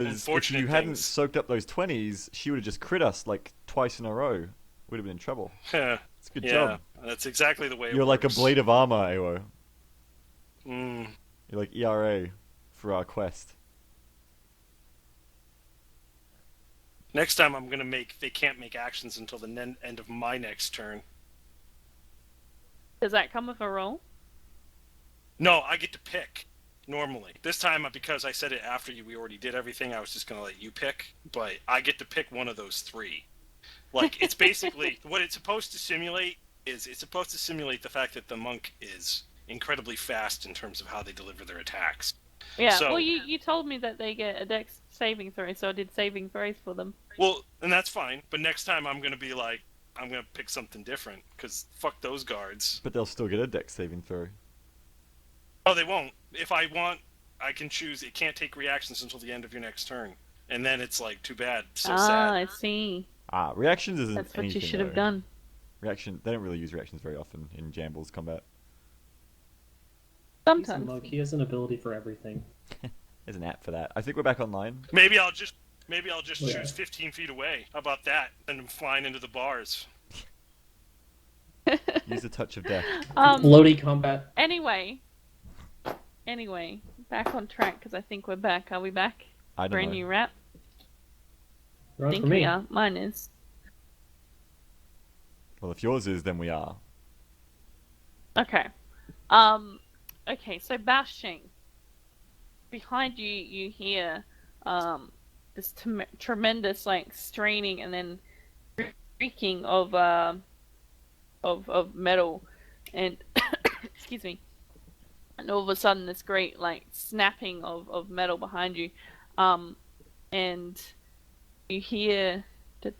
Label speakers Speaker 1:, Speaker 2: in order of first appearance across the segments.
Speaker 1: If you
Speaker 2: unfortunate
Speaker 1: hadn't
Speaker 2: things.
Speaker 1: soaked up those 20s, she would have just crit us like twice in a row. We'd have been in trouble. It's a good
Speaker 2: Yeah,
Speaker 1: job.
Speaker 2: that's exactly the way it
Speaker 1: You're like a
Speaker 2: works.
Speaker 1: blade of armor, Awo.
Speaker 2: Mm.
Speaker 1: You're like ERA for our quest.
Speaker 2: Next time I'm gonna make. They can't make actions until the end of my next turn.
Speaker 3: Does that come with a roll?
Speaker 2: No, I get to pick normally. This time, because I said it after we already did everything, I was just gonna let you pick. But I get to pick one of those three. Like, it's basically what it's supposed to simulate is it's supposed to simulate the fact that the monk is incredibly fast in terms of how they deliver their attacks.
Speaker 3: Yeah,
Speaker 2: So,
Speaker 3: well, you told me that they get a dex saving throw, so I did saving throws for them.
Speaker 2: well, and that's fine. But next time I'm gonna be like, I'm gonna pick something different because fuck those guards.
Speaker 1: But they'll still get a dex saving throw.
Speaker 2: Oh, they won't. If I want, I can choose. It can't take reactions until the end of your next turn, and then it's like, too bad. So sad.
Speaker 3: I see.
Speaker 1: Reactions isn't
Speaker 3: That's what
Speaker 1: anything,
Speaker 3: you should have
Speaker 1: though.
Speaker 3: done.
Speaker 1: They don't really use reactions very often in Jamball's combat.
Speaker 4: He's a
Speaker 3: Sometimes.
Speaker 4: monk. He has an ability for everything.
Speaker 1: There's an app for that. I think we're back online.
Speaker 2: Maybe I'll just
Speaker 4: Yeah.
Speaker 2: choose 15 feet away. How about that? And I'm flying into the bars.
Speaker 1: Use a touch of death.
Speaker 4: Floaty combat.
Speaker 3: Anyway, back on track because I think we're back. Are we back?
Speaker 1: I don't
Speaker 3: Brand
Speaker 1: know.
Speaker 3: new rap.
Speaker 4: You're
Speaker 3: I
Speaker 4: on
Speaker 3: think
Speaker 4: for me.
Speaker 3: we are. Mine is.
Speaker 1: Well, if yours is, then we are.
Speaker 3: Okay. Okay, so bashing. Behind you, you hear this tremendous like straining and then creaking of metal, and excuse me, and all of a sudden this great like snapping of metal behind you, and you hear. Hang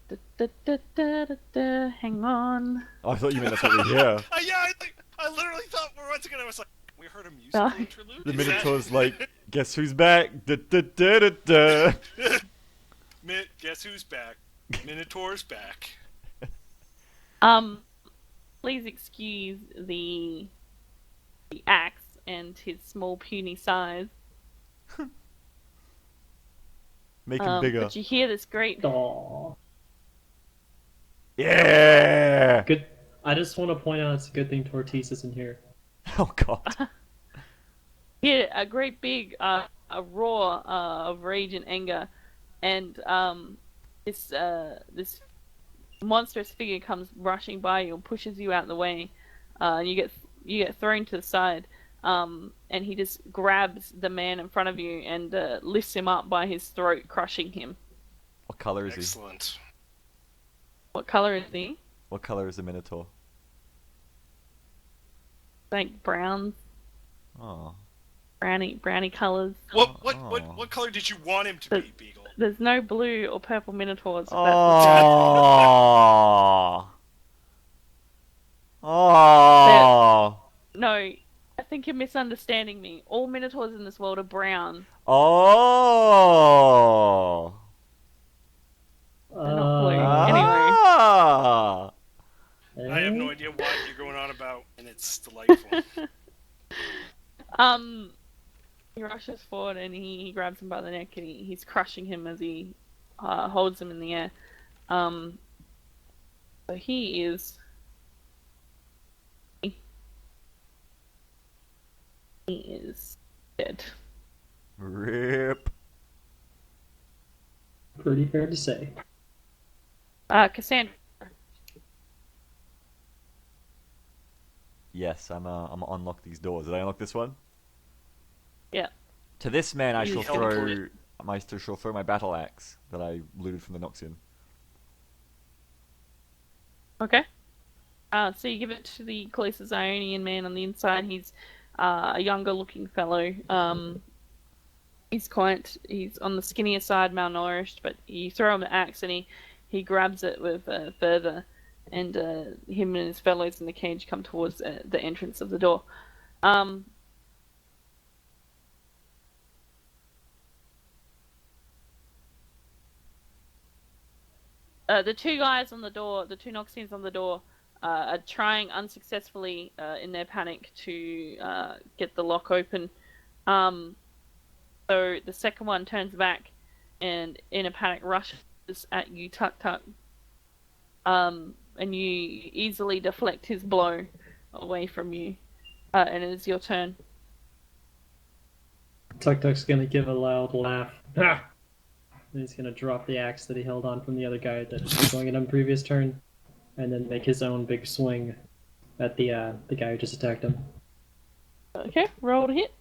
Speaker 3: on.
Speaker 1: Oh, I thought you meant that's what we hear.
Speaker 2: I literally thought for once again I was like, we heard a musical
Speaker 3: No.
Speaker 2: interlude.
Speaker 1: The
Speaker 2: Is that-
Speaker 1: Minotaur's like, guess who's back? Da, da, da, da, da.
Speaker 2: Guess who's back? Minotaur's back.
Speaker 3: Please excuse the axe and his small puny size.
Speaker 1: Make him bigger.
Speaker 3: But you hear this great.
Speaker 4: Aww.
Speaker 1: Yeah!
Speaker 4: Good. I just want to point out it's a good thing Tortis isn't here.
Speaker 1: Oh god.
Speaker 3: Hear a great big a roar of rage and anger, and this monstrous figure comes rushing by you and pushes you out the way. And you get thrown to the side. And he just grabs the man in front of you and lifts him up by his throat, crushing him.
Speaker 1: What color is he?
Speaker 2: Excellent.
Speaker 3: What color is he?
Speaker 1: What color is the Minotaur?
Speaker 3: Like brown,
Speaker 1: Oh.
Speaker 3: browny colors.
Speaker 2: What color did you want him to be, Beagle?
Speaker 3: There's no blue or purple minotaurs. If
Speaker 1: Oh. Oh.
Speaker 3: no, I think you're misunderstanding me. All minotaurs in this world are brown.
Speaker 1: Oh.
Speaker 3: They're not blue.
Speaker 1: Ah.
Speaker 2: I have no idea what you're going on about, and it's delightful.
Speaker 3: He rushes forward and he grabs him by the neck and he's crushing him as he holds him in the air. So he is. He is dead.
Speaker 1: Rip.
Speaker 4: Pretty fair to say.
Speaker 3: Cassandra.
Speaker 1: Yes, I'm unlock these doors. Did I unlock this one?
Speaker 3: Yeah.
Speaker 1: To this man, I shall
Speaker 2: teleport.
Speaker 1: throw my battle axe that I looted from the Noxian.
Speaker 3: Okay. So you give it to the closest Ionian man on the inside. He's a younger looking fellow. He's on the skinnier side, malnourished, but you throw him an axe and he grabs it with fervor, and him and his fellows in the cage come towards the entrance of the door. The two guys on the door, the two Noxians on the door, are trying unsuccessfully in their panic to get the lock open. So the second one turns back and in a panic rushes at you, Tuk Tuk. And you easily deflect his blow away from you. And it is your turn.
Speaker 4: Tuk Tuk's gonna give a loud laugh. Ha! And he's gonna drop the axe that he held on from the other guy that was going at him previous turn, and then make his own big swing at the guy who just attacked him.
Speaker 3: Okay, roll to hit.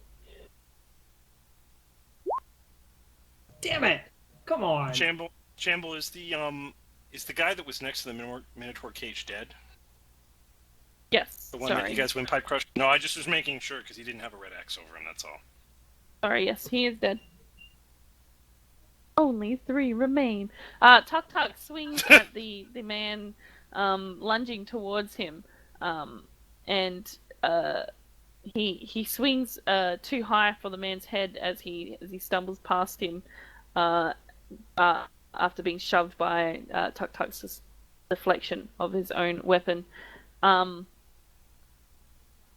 Speaker 4: Damn it! Come on!
Speaker 2: Jamball is the guy that was next to the Minotaur cage dead?
Speaker 3: Yes.
Speaker 2: The one
Speaker 3: sorry.
Speaker 2: that you guys windpipe crushed? No, I just was making sure because he didn't have a red axe over him. That's all.
Speaker 3: Sorry, yes, he is dead. Only 3 remain. Tuk Tuk swings at the man lunging towards him, and he swings too high for the man's head as he stumbles past him after being shoved by Tuk Tuk's deflection of his own weapon.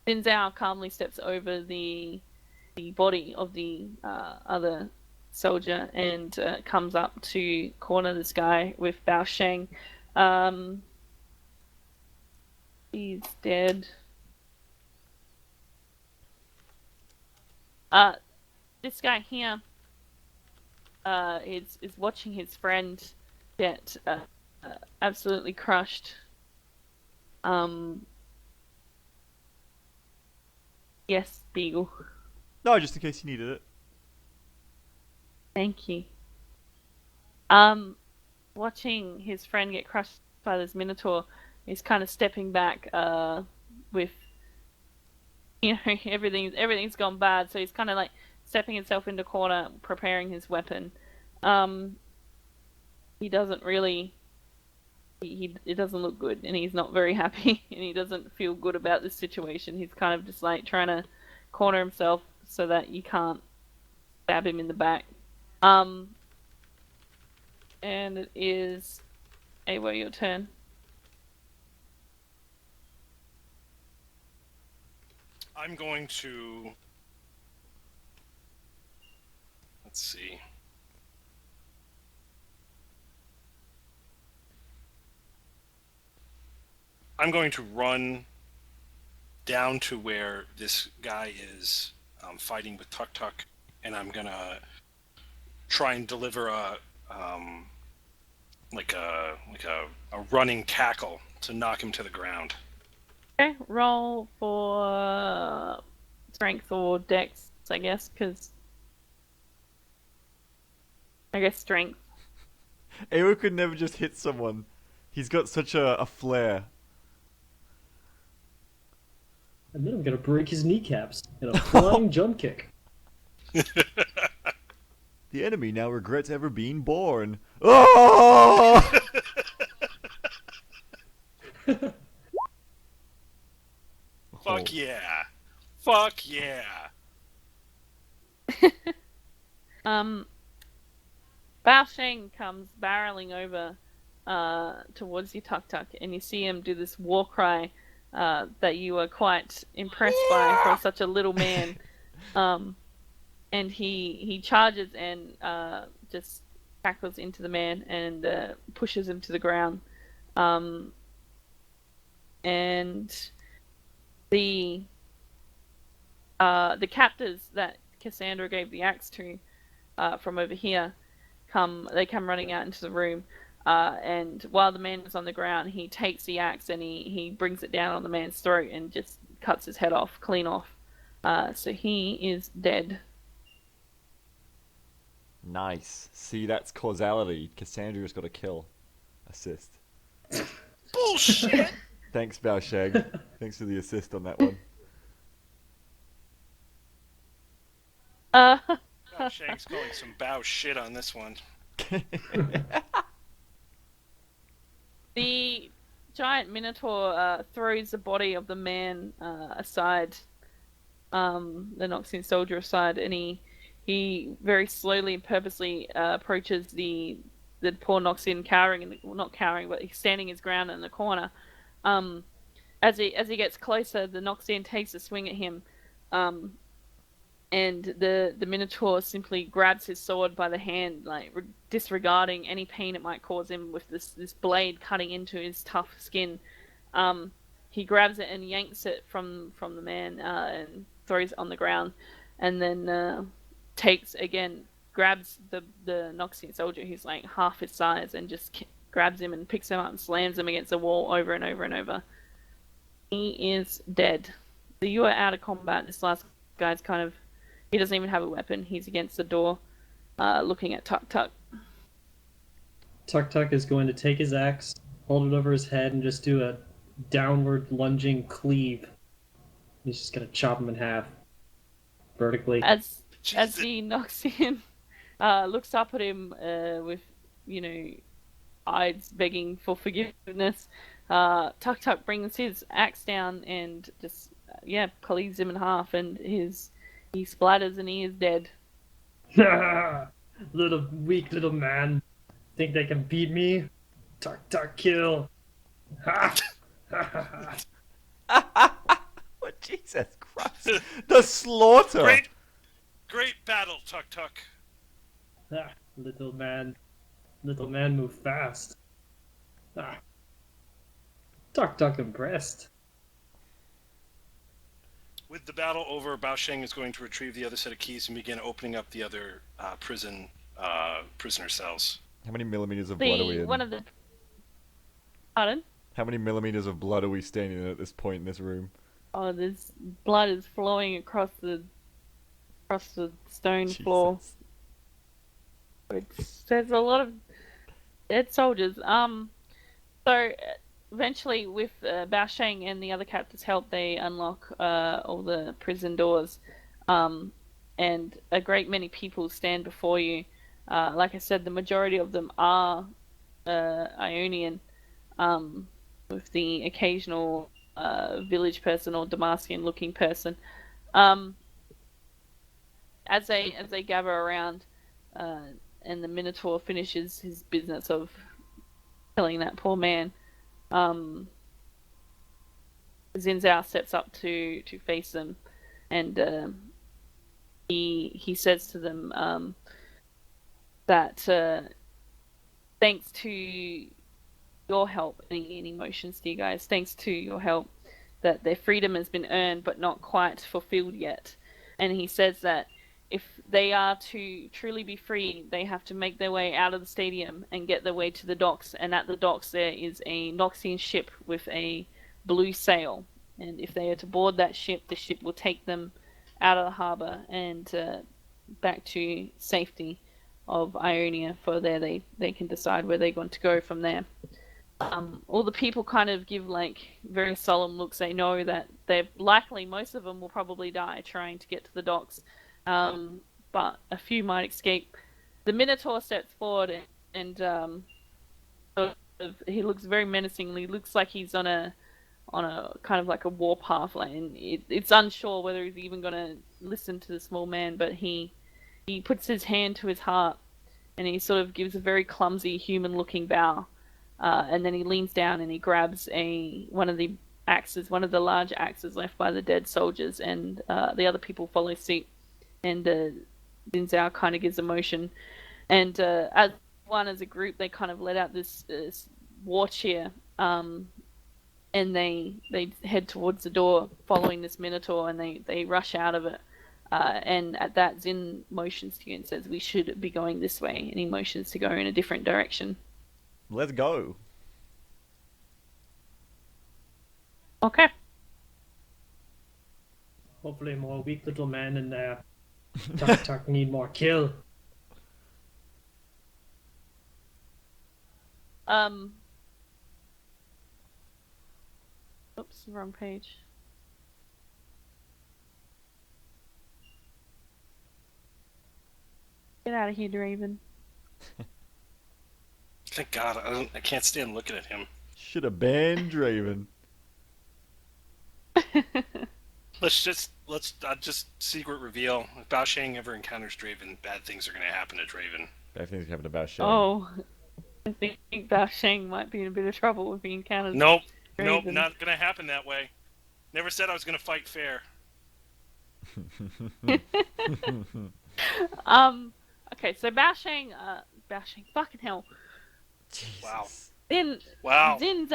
Speaker 3: Zhao calmly steps over the body of the other soldier and comes up to corner this guy with Bao Sheng. He's dead. This guy here is watching his friend get absolutely crushed. Yes, Beagle.
Speaker 1: No, just in case you needed it.
Speaker 3: Thank you. Watching his friend get crushed by this Minotaur, he's kind of stepping back with, everything's gone bad, so he's kind of like stepping himself into corner, preparing his weapon. He doesn't really, it doesn't look good, and he's not very happy, and he doesn't feel good about this situation. He's kind of just like trying to corner himself so that you can't stab him in the back. And it is Awa, your turn.
Speaker 2: I'm going to... Let's see. I'm going to run down to where this guy is fighting with Tuk Tuk, and I'm gonna try and deliver a running tackle to knock him to the ground.
Speaker 3: Okay, roll for strength or dex, I guess, because I guess strength.
Speaker 1: Awa could never just hit someone. He's got such a flair.
Speaker 4: And then I'm gonna break his kneecaps in a flying jump kick.
Speaker 1: The enemy now regrets ever being born. Oh!
Speaker 2: Fuck yeah. Fuck yeah.
Speaker 3: Bao Sheng comes barreling over towards you, Tuk Tuk, and you see him do this war cry that you were quite impressed by from such a little man. And he charges and just tackles into the man and pushes him to the ground. And the captors that Cassandra gave the axe to from over here come running out into the room. And while the man is on the ground, he takes the axe and he brings it down on the man's throat and just cuts his head off, clean off. So he is dead.
Speaker 1: Nice. See, that's causality. Cassandra's got a kill. Assist.
Speaker 2: Bullshit!
Speaker 1: Thanks, Bao Sheng. Thanks for the assist on that one.
Speaker 2: Shang's calling some bow shit on this one.
Speaker 3: The giant Minotaur throws the body of the man aside, the Noxian soldier aside, and he very slowly and purposely approaches the poor Noxian not cowering, but he's standing his ground in the corner. As he gets closer, the Noxian takes a swing at him, and the Minotaur simply grabs his sword by the hand, like disregarding any pain it might cause him with this blade cutting into his tough skin. He grabs it and yanks it from the man and throws it on the ground, and then grabs the Noxian soldier who's like half his size and just grabs him and picks him up and slams him against the wall over and over and over. He is dead. So you are out of combat. This last guy's he doesn't even have a weapon. He's against the door, looking at Tuk Tuk.
Speaker 4: Tuk Tuk is going to take his axe, hold it over his head, and just do a downward lunging cleave. He's just going to chop him in half. Vertically.
Speaker 3: As he knocks in, looks up at him with, eyes begging for forgiveness. Tuk Tuk brings his axe down and just, cleaves him in half, and he splatters and he is dead.
Speaker 4: Weak little man. Think they can beat me? Tuk Tuk kill. Ha!
Speaker 1: What, Jesus Christ. The slaughter.
Speaker 2: Great battle, Tuk Tuk.
Speaker 4: Little man move fast. Tuk Tuk impressed.
Speaker 2: With the battle over, Bao Sheng is going to retrieve the other set of keys and begin opening up the other prisoner cells.
Speaker 1: How many millimeters of blood are we in?
Speaker 3: Pardon?
Speaker 1: How many millimeters of blood are we standing in at this point in this room?
Speaker 3: Oh, there's blood is flowing across the stone floor. There's a lot of dead soldiers. So eventually, with Bao Sheng and the other captives' help, they unlock all the prison doors, and a great many people stand before you. Like I said, the majority of them are Ionian, with the occasional village person or Damascene-looking person. As they gather around, and the Minotaur finishes his business of killing that poor man, Zinzao steps up to face them, and he says to them that thanks to your help, any emotions to you guys, thanks to your help, that their freedom has been earned but not quite fulfilled yet. And he says that if they are to truly be free, they have to make their way out of the stadium and get their way to the docks. And at the docks there is a Noxian ship with a blue sail. And if they are to board that ship, the ship will take them out of the harbour and back to safety of Ionia. For there they can decide where they're going to go from there. All the people kind of give like very solemn looks. They know that they're likely, most of them will probably die trying to get to the docks. But a few might escape. The Minotaur steps forward and he looks very menacingly. Looks like he's on a kind of like a warpath, and it's unsure whether he's even going to listen to the small man. But he puts his hand to his heart and he sort of gives a very clumsy human-looking bow, and then he leans down and he grabs one of the large axes left by the dead soldiers, and the other people follow suit. And Zinzao kind of gives a motion, and as a group, they kind of let out this war cheer, and they head towards the door, following this Minotaur, and they rush out of it. And at that, Zin motions to you and says, "We should be going this way," and he motions to go in a different direction.
Speaker 1: Let's go.
Speaker 3: Okay.
Speaker 4: Hopefully more weak little men in there. Tuk Tuk need more kill.
Speaker 3: Oops, wrong page. Get out of here, Draven.
Speaker 2: Thank God, I can't stand looking at him.
Speaker 1: Should have banned Draven.
Speaker 2: Let's just secret reveal. If Bao Sheng ever encounters Draven, bad things are going to happen to Draven.
Speaker 1: Bad things happen to Bao Sheng.
Speaker 3: Oh, I think Bao Sheng might be in a bit of trouble if he encounters.
Speaker 2: Nope,
Speaker 3: Draven.
Speaker 2: not going to happen that way. Never said I was going to fight fair.
Speaker 3: Okay, so Baoshang, fucking hell.
Speaker 2: Wow.
Speaker 1: Jesus.
Speaker 3: Then
Speaker 2: Wow.
Speaker 3: Xin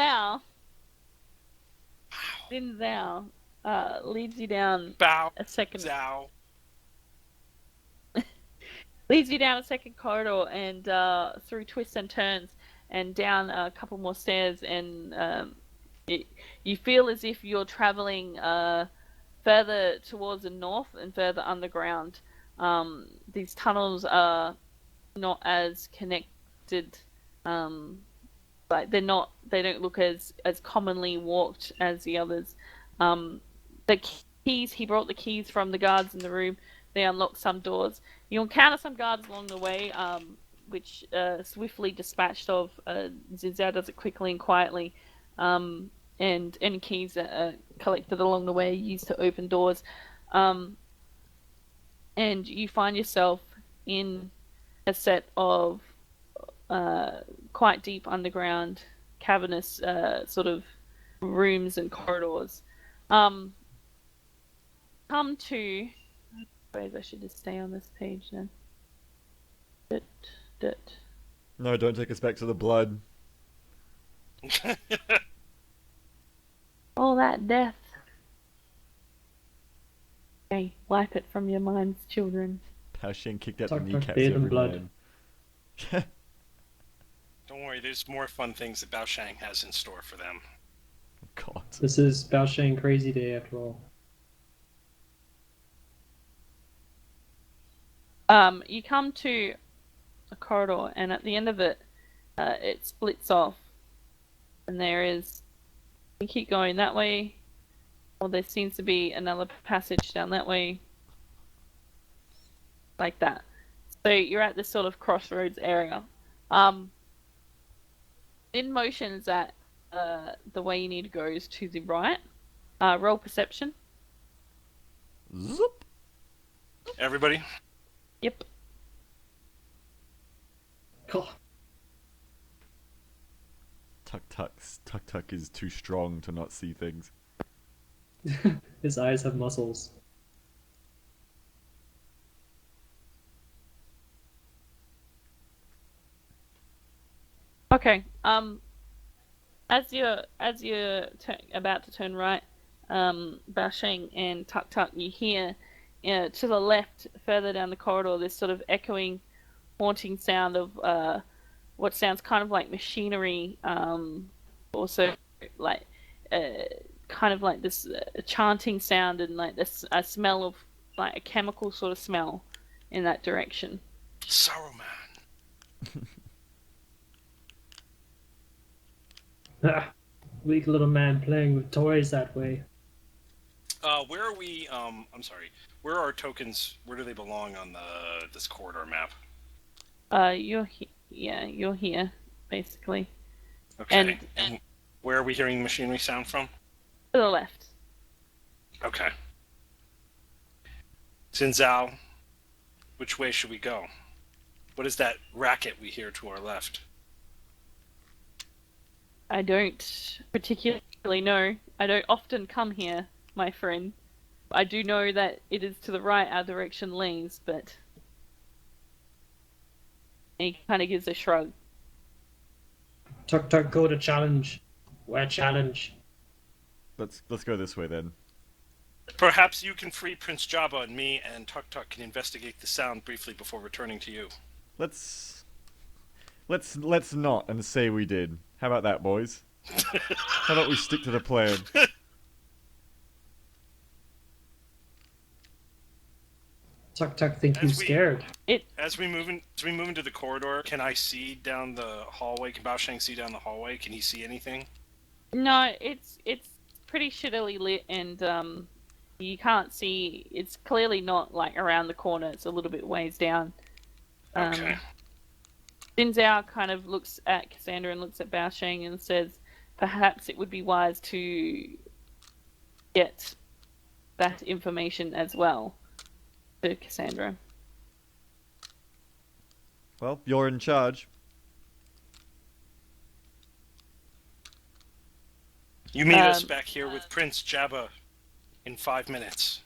Speaker 3: Zhao leads you down
Speaker 2: Bow.
Speaker 3: a second
Speaker 2: Zhao.
Speaker 3: corridor and through twists and turns and down a couple more stairs, and you feel as if you're traveling further towards the north and further underground. These tunnels are not as connected. Like they don't look as commonly walked as the others. The keys, he brought the keys from the guards in the room. They unlock some doors. You encounter some guards along the way, which swiftly dispatched of. Zinzao does it quickly and quietly. And any keys that are collected along the way are used to open doors. And you find yourself in a set of quite deep underground, cavernous sort of rooms and corridors. Come to... I suppose I should just stay on this page then.
Speaker 1: No, don't take us back to the blood.
Speaker 3: All that death. Okay, wipe it from your minds, children.
Speaker 1: Baoshang kicked out the
Speaker 4: Tuck, tuck,
Speaker 1: kneecaps
Speaker 4: bathe in
Speaker 1: every
Speaker 4: blood.
Speaker 1: man.
Speaker 2: Don't worry, there's more fun things that Baoshang has in store for them.
Speaker 1: God.
Speaker 4: This is Baoshang Crazy Day after all.
Speaker 3: You come to a corridor, and at the end of it, it splits off, and there is. You keep going that way, or there seems to be another passage down that way, like that. So you're at this sort of crossroads area. In motion is that the way you need to go is to the right. Roll perception.
Speaker 1: Zoop.
Speaker 2: Everybody?
Speaker 3: Yep.
Speaker 4: Cool.
Speaker 1: Tuck is too strong to not see things.
Speaker 4: His eyes have muscles.
Speaker 3: Okay. As you're about to turn right, Baoshang and Tuk, you hear to the left, further down the corridor, this sort of echoing, haunting sound of what sounds kind of like machinery. Also, like kind of like this chanting sound, and like this a smell of like a chemical sort of smell in that direction.
Speaker 2: Saruman.
Speaker 4: Ah, weak little man playing with toys that way.
Speaker 2: Where are we? I'm sorry. Where are our tokens? Where do they belong on this corridor map?
Speaker 3: You're here, basically.
Speaker 2: Okay. And where are we hearing the machinery sound from?
Speaker 3: To the left.
Speaker 2: Okay. Zinzao, which way should we go? What is that racket we hear to our left?
Speaker 3: I don't particularly know. I don't often come here, my friend. I do know that it is to the right our direction leans, but... And he kind of gives a shrug.
Speaker 4: Tuck, go to challenge. Where challenge?
Speaker 1: Let's go this way then.
Speaker 2: Perhaps you can free Prince Jabba, and me and Tuk can investigate the sound briefly before returning to you.
Speaker 1: Let's not and say we did. How about that, boys? How about we stick to the plan?
Speaker 4: Tuck think you scared.
Speaker 2: As we move into the corridor, can I see down the hallway? Can Baoshang see down the hallway? Can he see anything?
Speaker 3: No, it's pretty shittily lit, and you can't see. It's clearly not like around the corner. It's a little bit ways down.
Speaker 2: Okay.
Speaker 3: Xin Zhao kind of looks at Cassandra and looks at Baoshang and says, perhaps it would be wise to get that information as well to Cassandra.
Speaker 1: Well, you're in charge.
Speaker 2: You meet us back here with Prince Jabba in 5 minutes.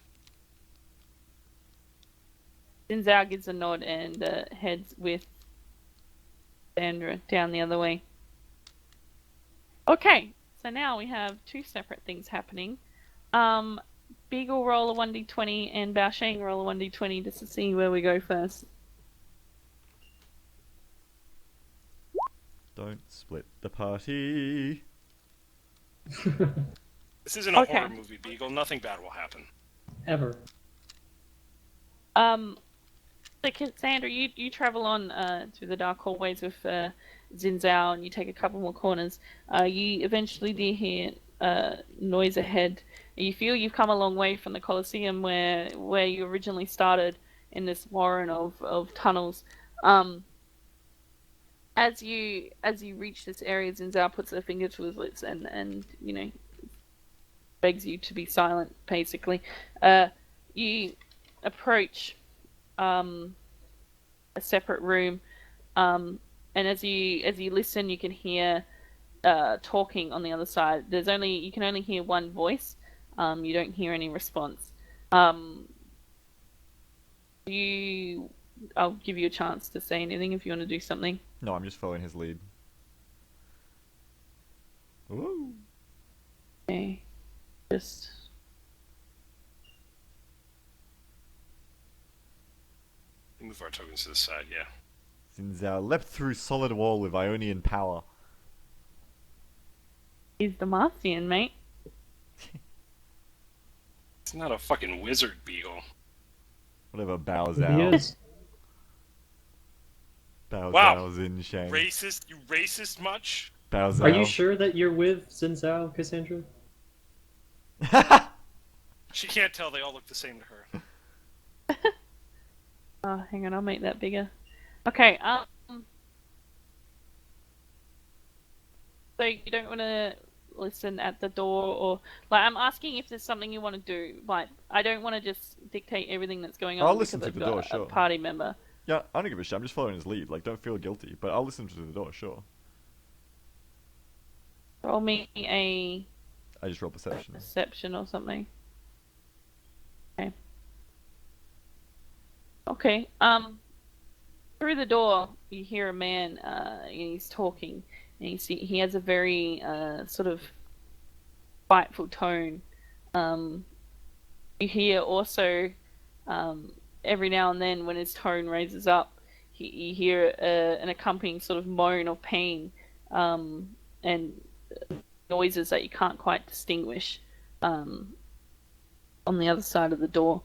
Speaker 3: Zinzao gives a nod and heads with Sandra down the other way. Okay, so now we have two separate things happening. Beagle roll a 1d20 and Baosheng roll a 1d20 just to see where we go first.
Speaker 1: Don't split the party.
Speaker 2: This isn't a
Speaker 3: Okay.
Speaker 2: horror movie, Beagle. Nothing bad will happen.
Speaker 4: Ever.
Speaker 3: So Cassandra, you travel on through the dark hallways with Zinzao, and you take a couple more corners. You eventually do hear noise ahead. You feel you've come a long way from the Colosseum where you originally started in this warren of tunnels. As you reach this area, Zinzao puts her finger to his lips and begs you to be silent. Basically, you approach a separate room, and as you listen, you can hear talking on the other side. You can only hear one voice. You don't hear any response. I'll give you a chance to say anything if you want to do something.
Speaker 1: No, I'm just following his lead. Ooh.
Speaker 3: Okay, just.
Speaker 2: Move our tokens to the side, yeah.
Speaker 1: Zinzao leapt through solid wall with Ionian power.
Speaker 3: He's the Martian, mate.
Speaker 2: It's not a fucking wizard, Beagle.
Speaker 1: Whatever bows
Speaker 4: He
Speaker 1: out.
Speaker 4: is.
Speaker 1: Bows
Speaker 2: Wow.
Speaker 1: out in shame.
Speaker 2: Racist? You racist much?
Speaker 1: Bows
Speaker 4: Are you
Speaker 1: out.
Speaker 4: sure that you're with Zinzao, Cassandra?
Speaker 2: She can't tell. They all look the same to her.
Speaker 3: Oh, hang on, I'll make that bigger. Okay, so you don't want to listen at the door, or I'm asking if there's something you want to do. I don't want to just dictate everything that's going on.
Speaker 1: I'll listen
Speaker 3: because
Speaker 1: through
Speaker 3: I've
Speaker 1: the door,
Speaker 3: got
Speaker 1: sure.
Speaker 3: a party member.
Speaker 1: Yeah, I don't give a shit. I'm just following his lead. Don't feel guilty. But I'll listen through the door, sure.
Speaker 3: Roll me a
Speaker 1: I just roll perception.
Speaker 3: perception or something. Okay. Through the door, you hear a man, and he's talking, and he has a very sort of spiteful tone. You hear also every now and then when his tone raises up, you hear an accompanying sort of moan of pain, and noises that you can't quite distinguish on the other side of the door.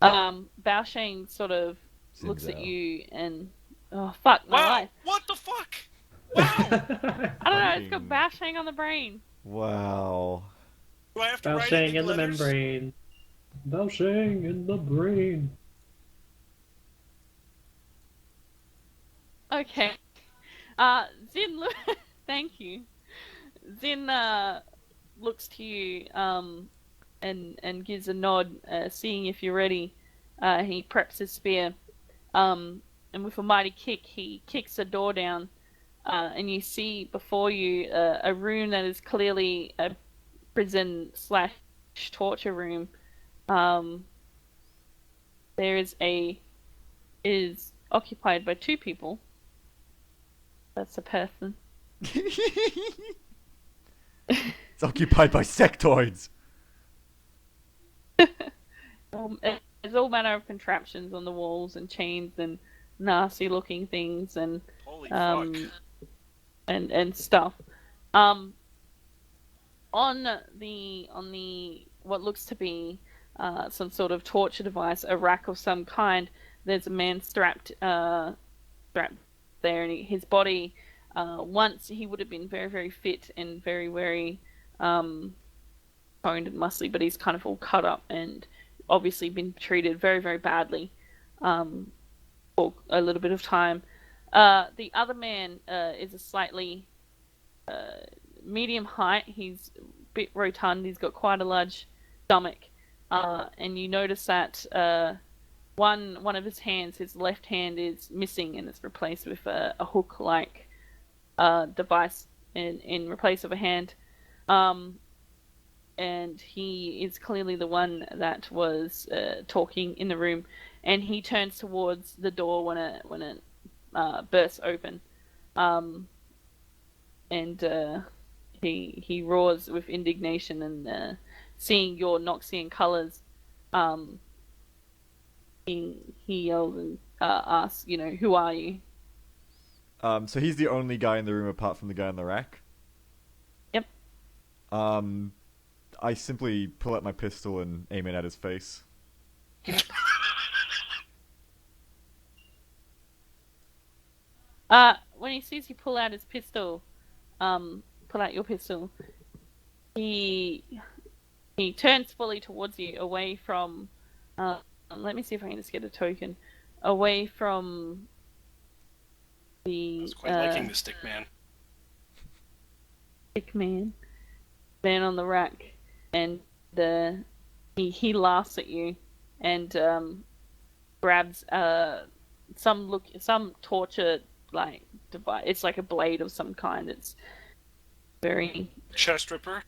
Speaker 3: Baosheng sort of looks at
Speaker 1: Zinzao.
Speaker 3: you and oh fuck my
Speaker 2: Wow!
Speaker 3: life.
Speaker 2: What the fuck? Wow!
Speaker 3: I don't know. It's got
Speaker 1: Fucking-
Speaker 3: Baosheng on the brain.
Speaker 1: Wow.
Speaker 2: Do I have to write it
Speaker 4: Baosheng
Speaker 2: in
Speaker 4: in the
Speaker 2: letters?
Speaker 4: membrane. Baosheng in the brain.
Speaker 3: Okay. Zin, thank you. Zin looks to you and gives a nod, seeing if you're ready. He preps his spear, and with a mighty kick, he kicks the door down, and you see before you a room that is clearly a prison / torture room. It is occupied by two people. That's a person.
Speaker 1: It's occupied by sectoids.
Speaker 3: There's all manner of contraptions on the walls and chains and nasty looking things and
Speaker 2: Holy fuck.
Speaker 3: and stuff. On the what looks to be some sort of torture device, a rack of some kind, there's a man strapped there, and his body, once he would have been very, very fit and very, very toned and muscly, but he's kind of all cut up and obviously been treated very, very badly for a little bit of time. The other man is a slightly medium height. He's a bit rotund. He's got quite a large stomach, and you notice that one of his hands, his left hand, is missing and it's replaced with a hook-like device in replace of a hand. And he is clearly the one that was talking in the room. and he turns towards the door when it bursts open, and he roars with indignation and seeing your Noxian colors, he yells and asks, who are you?
Speaker 1: So he's the only guy in the room apart from the guy in the rack.
Speaker 3: Yep.
Speaker 1: I simply pull out my pistol and aim it at his face.
Speaker 3: When he sees you pull out his pistol, pull out your pistol, he turns fully towards you, away from. Let me see if I can just get a token, away from the.
Speaker 2: I was quite liking the stick man.
Speaker 3: Stick man on the rack, and he laughs at you, and grabs some torture device. It's like a blade of some kind. It's very
Speaker 2: Chest ripper.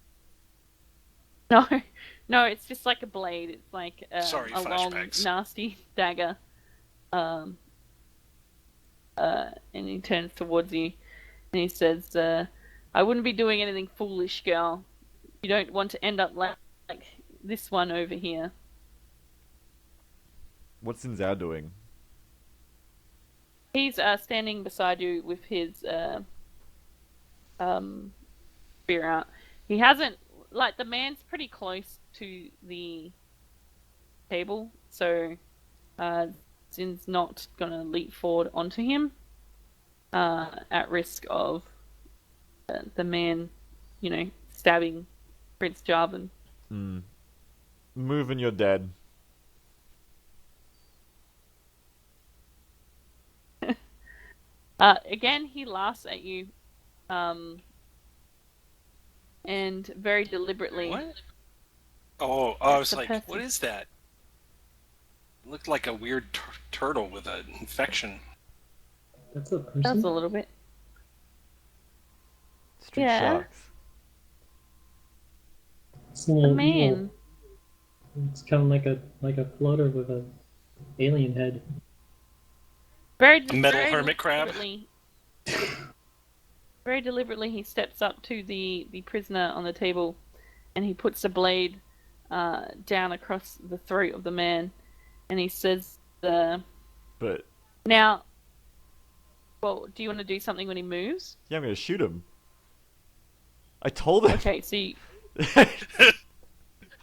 Speaker 3: no, it's just like a blade. It's like
Speaker 2: Sorry,
Speaker 3: a long,
Speaker 2: flashbacks.
Speaker 3: nasty dagger. And he turns towards you, and he says, "I wouldn't be doing anything foolish, girl. You don't want to end up like this one over here."
Speaker 1: What's Zinzao doing?
Speaker 3: He's standing beside you with his spear out. He hasn't, the man's pretty close to the table, so Zin's not gonna leap forward onto him at risk of the man, stabbing Prince Jarvan.
Speaker 1: Move and you're dead.
Speaker 3: Again, he laughs at you, and very deliberately.
Speaker 2: What? Oh, I was
Speaker 3: the
Speaker 2: like,
Speaker 3: person.
Speaker 2: what is that? It looked like a weird turtle with an infection.
Speaker 4: That's a person.
Speaker 3: Does a little bit.
Speaker 1: Street
Speaker 3: Yeah.
Speaker 1: sharks.
Speaker 4: It's a
Speaker 3: The
Speaker 4: little
Speaker 3: man.
Speaker 4: evil. It's kind of like a floater with a alien head.
Speaker 3: Very,
Speaker 2: A metal
Speaker 3: very
Speaker 2: hermit crab?
Speaker 3: deliberately- Very deliberately, he steps up to the prisoner on the table, and he puts the blade down across the throat of the man, and he says,
Speaker 1: But
Speaker 3: "Now, well, do you want to do something when he moves?"
Speaker 1: yeah, I'm gonna shoot him. I told him.
Speaker 3: Okay, so you,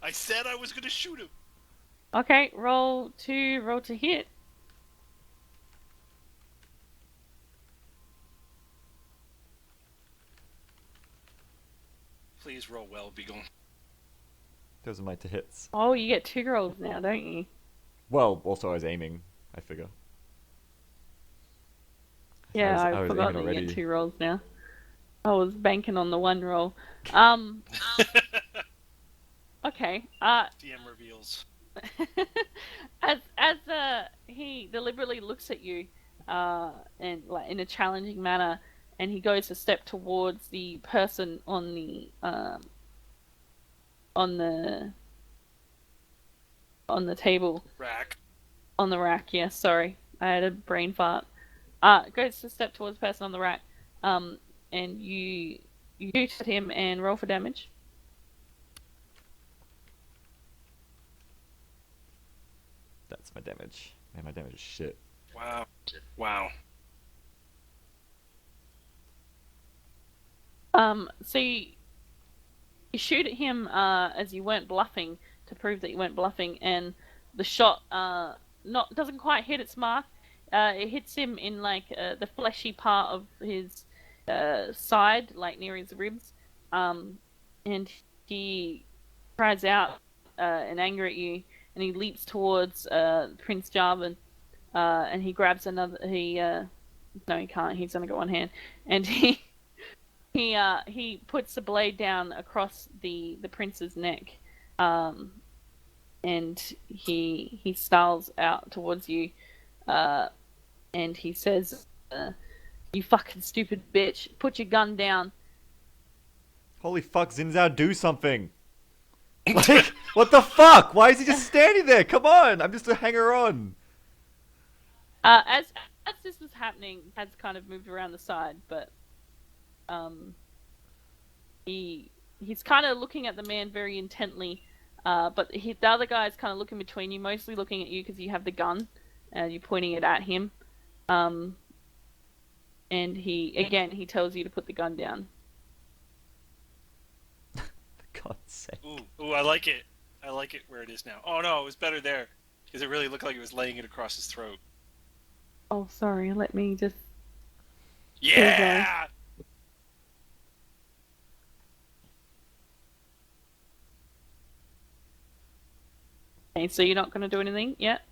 Speaker 2: I said I was going to shoot him.
Speaker 3: okay, roll to hit.
Speaker 2: Please roll well, Beagle.
Speaker 1: Those are my to hits.
Speaker 3: Oh, you get 2 rolls now, don't you?
Speaker 1: Well, also I was aiming. I figure.
Speaker 3: Yeah,
Speaker 1: I
Speaker 3: I
Speaker 1: was
Speaker 3: forgot
Speaker 1: aiming
Speaker 3: that you
Speaker 1: already.
Speaker 3: get 2 rolls now. I was banking on the 1 roll. Okay.
Speaker 2: DM reveals.
Speaker 3: as he deliberately looks at you, and in a challenging manner, and he goes a step towards the person on the table,
Speaker 2: Rack.
Speaker 3: on the rack. Yeah, sorry, I had a brain fart. Goes to step towards the person on the rack, and you shoot at him and roll for damage.
Speaker 1: That's my damage. Man, my damage is shit.
Speaker 2: Wow. Wow.
Speaker 3: So you shoot at him as you weren't bluffing, to prove that you weren't bluffing, and the shot doesn't quite hit its mark. It hits him in the fleshy part of his side, near his ribs, and he cries out in anger at you, and he leaps towards Prince Jarvan, and he grabs another. No, he can't. He's only got one hand, and he puts the blade down across the prince's neck, and he snarls out towards you, and he says, "You fucking stupid bitch! Put your gun down."
Speaker 1: Holy fuck, Zinzao, do something! What the fuck? Why is he just standing there? Come on! I'm just a hanger-on!
Speaker 3: As this was happening, has kind of moved around the side, but he's kind of looking at the man very intently. But the other guy is kind of looking between you, mostly looking at you because you have the gun and you're pointing it at him. And he tells you to put the gun down.
Speaker 1: For God's sake.
Speaker 2: Ooh, I like it. I like it where it is now. Oh no, it was better there because it really looked like it was laying it across his throat.
Speaker 3: Oh, sorry. Let me just.
Speaker 2: Yeah.
Speaker 3: Okay, so you're not going to do anything yet?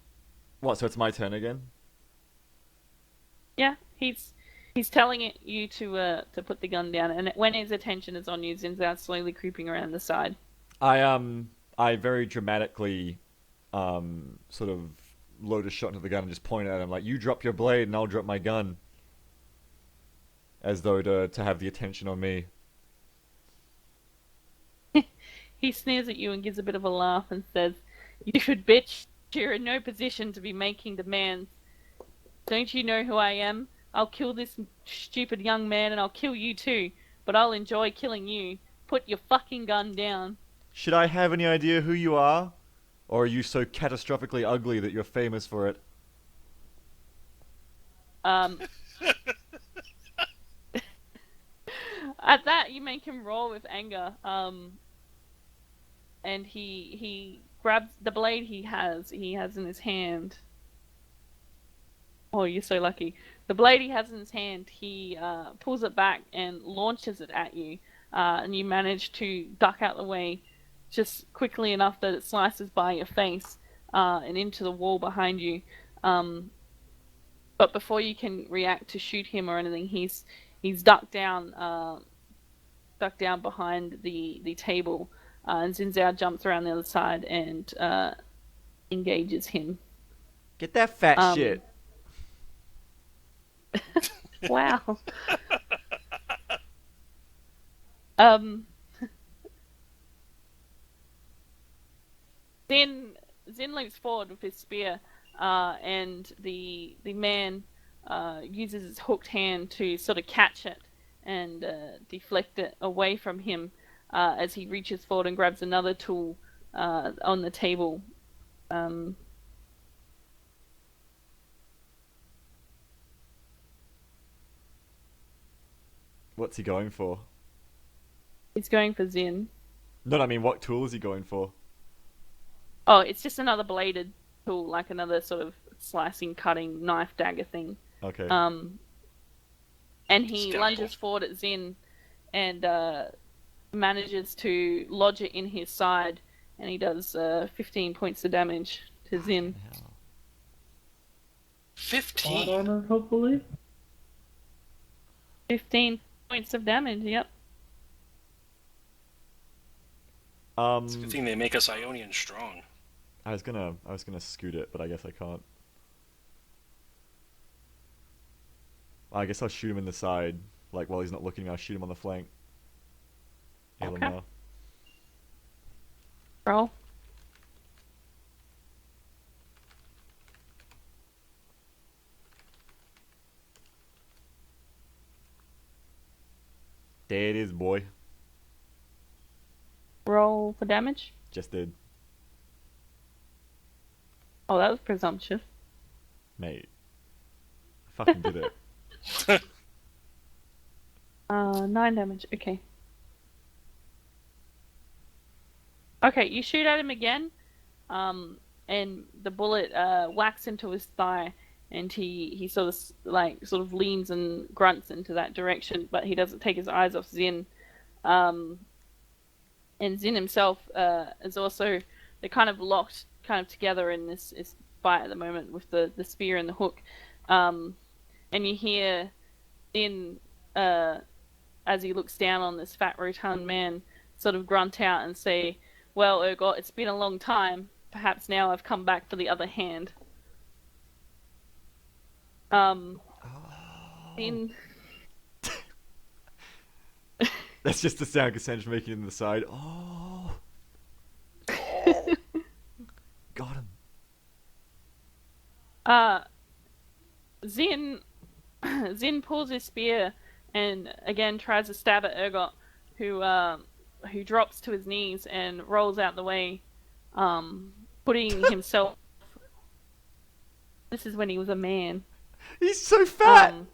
Speaker 1: What, so it's my turn again?
Speaker 3: Yeah, he's telling you to put the gun down, and when his attention is on you, Zinzao slowly creeping around the side.
Speaker 1: I very dramatically, sort of load a shot into the gun and just point at him like, you drop your blade and I'll drop my gun. As though to have the attention on me.
Speaker 3: He sneers at you and gives a bit of a laugh and says, "You should bitch. You're in no position to be making demands. Don't you know who I am? I'll kill this stupid young man and I'll kill you too. But I'll enjoy killing you. Put your fucking gun down."
Speaker 1: Should I have any idea who you are? Or are you so catastrophically ugly that you're famous for it?
Speaker 3: At that, you make him roll with anger. And he grabs the blade he has in his hand. Oh, you're so lucky. The blade he has in his hand, he pulls it back and launches it at you. And you manage to duck out the way just quickly enough that it slices by your face and into the wall behind you. But before you can react to shoot him or anything, he's ducked down behind the table. And Zinzao jumps around the other side and engages him.
Speaker 1: Get that fat shit.
Speaker 3: Wow. Zin leaps forward with his spear, and the man uses his hooked hand to sort of catch it and deflect it away from him as he reaches forward and grabs another tool on the table.
Speaker 1: What's he going for?
Speaker 3: He's going for Zin.
Speaker 1: No, I mean, what tool is he going for?
Speaker 3: Oh, it's just another bladed tool, like another sort of slicing, cutting, knife, dagger thing.
Speaker 1: Okay.
Speaker 3: And he
Speaker 2: Scalpel.
Speaker 3: lunges forward at Zin and manages to lodge it in his side, and he does 15 points of damage to Zin.
Speaker 2: 15.
Speaker 4: Plot armor, hopefully.
Speaker 3: 15 points of damage, yep.
Speaker 2: It's a good thing they make us Ionian strong.
Speaker 1: I was gonna scoot it, but I guess I can't. I guess I'll shoot him in the side, like while he's not looking. I'll shoot him on the flank. Heal him
Speaker 3: Okay.
Speaker 1: now.
Speaker 3: Roll.
Speaker 1: There it is, boy.
Speaker 3: Roll for damage.
Speaker 1: Just did,
Speaker 3: Oh, that was presumptuous.
Speaker 1: mate. I fucking did it.
Speaker 3: 9 damage, okay. Okay, you shoot at him again, and the bullet whacks into his thigh, and he sort of leans and grunts into that direction, but he doesn't take his eyes off Zin. And Zin himself is also, they're kind of locked together in this fight at the moment with the spear and the hook. And you hear Zin, as he looks down on this fat rotund man, sort of grunt out and say, "Well, Urgot, it's been a long time. Perhaps now I've come back for the other hand." Zin...
Speaker 1: That's just the sound Cassandra's making in the side. Oh. Got him.
Speaker 3: Zin Zin pulls his spear and again tries to stab at Urgot, who drops to his knees and rolls out the way, putting himself. This is when he was a man.
Speaker 1: He's so fat.
Speaker 3: Um,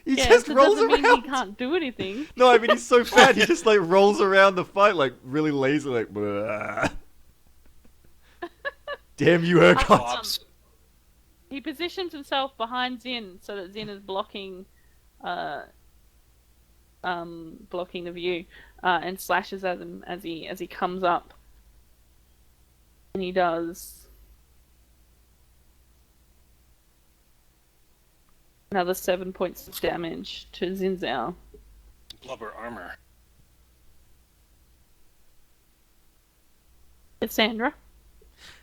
Speaker 1: He
Speaker 3: yeah,
Speaker 1: just
Speaker 3: so
Speaker 1: rolls
Speaker 3: doesn't mean he
Speaker 1: around.
Speaker 3: can't do anything.
Speaker 1: No, I mean he's so fat. He just like rolls around the fight like really lazy, like. Bleh. Damn you, Urgot.
Speaker 2: Flops.
Speaker 3: He positions himself behind Zin so that Zin is blocking blocking the view, and slashes at him as he comes up. And he does another 7 points of damage to Zinzao.
Speaker 2: Blubber armor.
Speaker 3: It's Sandra.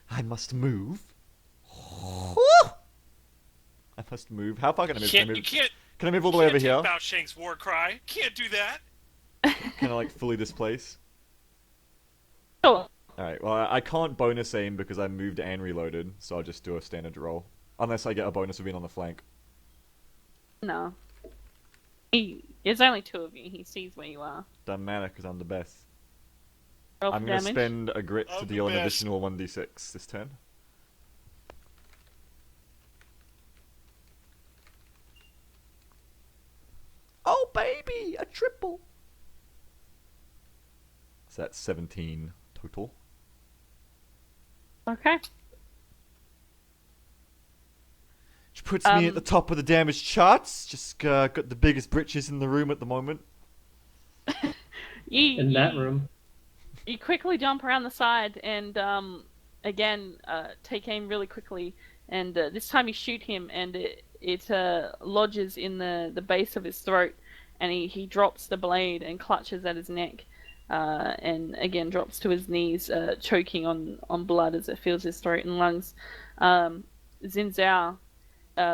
Speaker 1: I must move. I must move. How far can I move?
Speaker 2: You can't.
Speaker 1: Can I move all the way over here?
Speaker 2: Bao Shang's war cry. Can't do that.
Speaker 1: Can I like fully displace?
Speaker 3: Sure.
Speaker 1: Alright, well I can't bonus aim because I moved and reloaded, so I'll just do a standard roll. Unless I get a bonus of being on the flank.
Speaker 3: No. There's only two of you. He sees where you are.
Speaker 1: Doesn't matter because I'm the best.
Speaker 3: Roll
Speaker 1: I'm
Speaker 3: for
Speaker 1: gonna
Speaker 3: damage.
Speaker 1: spend a grit to
Speaker 2: I'm the
Speaker 1: deal an
Speaker 2: best.
Speaker 1: additional 1d6 this turn. Oh baby, a triple! So that's 17 total.
Speaker 3: Okay.
Speaker 1: Which puts me at the top of the damage charts. Just got the biggest britches in the room at the moment.
Speaker 4: In that room.
Speaker 3: You quickly jump around the side and again take aim really quickly, and this time you shoot him and it lodges in the base of his throat, and he drops the blade and clutches at his neck, and again drops to his knees, choking on blood as it fills his throat and lungs. Xin Zhao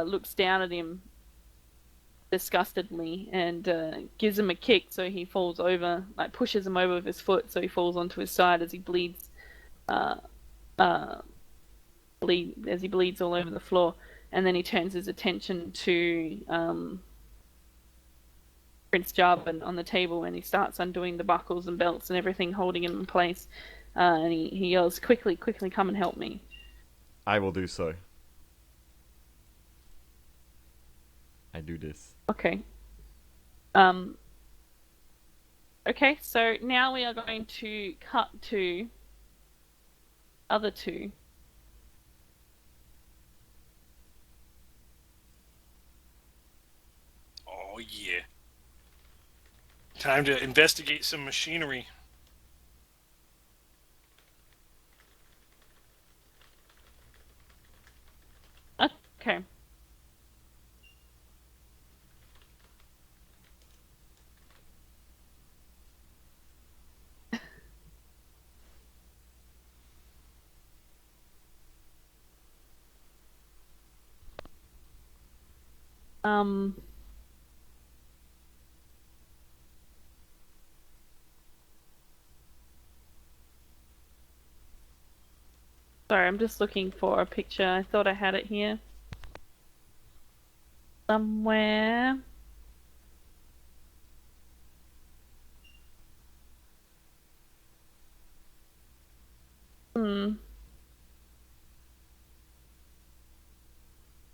Speaker 3: looks down at him disgustedly and gives him a kick so he falls over, like pushes him over with his foot so he falls onto his side as he bleeds all over the floor. And then he turns his attention to Prince Jarvan on the table, and he starts undoing the buckles and belts and everything holding him in place, and he yells, quickly come and help me.
Speaker 1: I will do so. I do this.
Speaker 3: Okay. Okay, so now we are going to cut to other two.
Speaker 2: Oh yeah. Time to investigate some machinery.
Speaker 3: Okay. Sorry, I'm just looking for a picture. I thought I had it here somewhere.